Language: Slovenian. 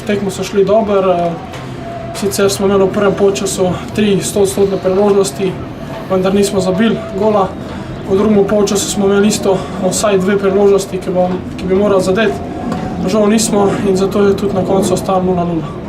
Tekmo so šli dobro, sicer smo imeli v prvem polčasu 3 100% priložnosti, vendar nismo zabili gola. V drugem polčasu smo imeli isto vsaj 2 priložnosti, ki bi morali zadeti. Žal nismo in zato je tudi na koncu ostalo 0:0.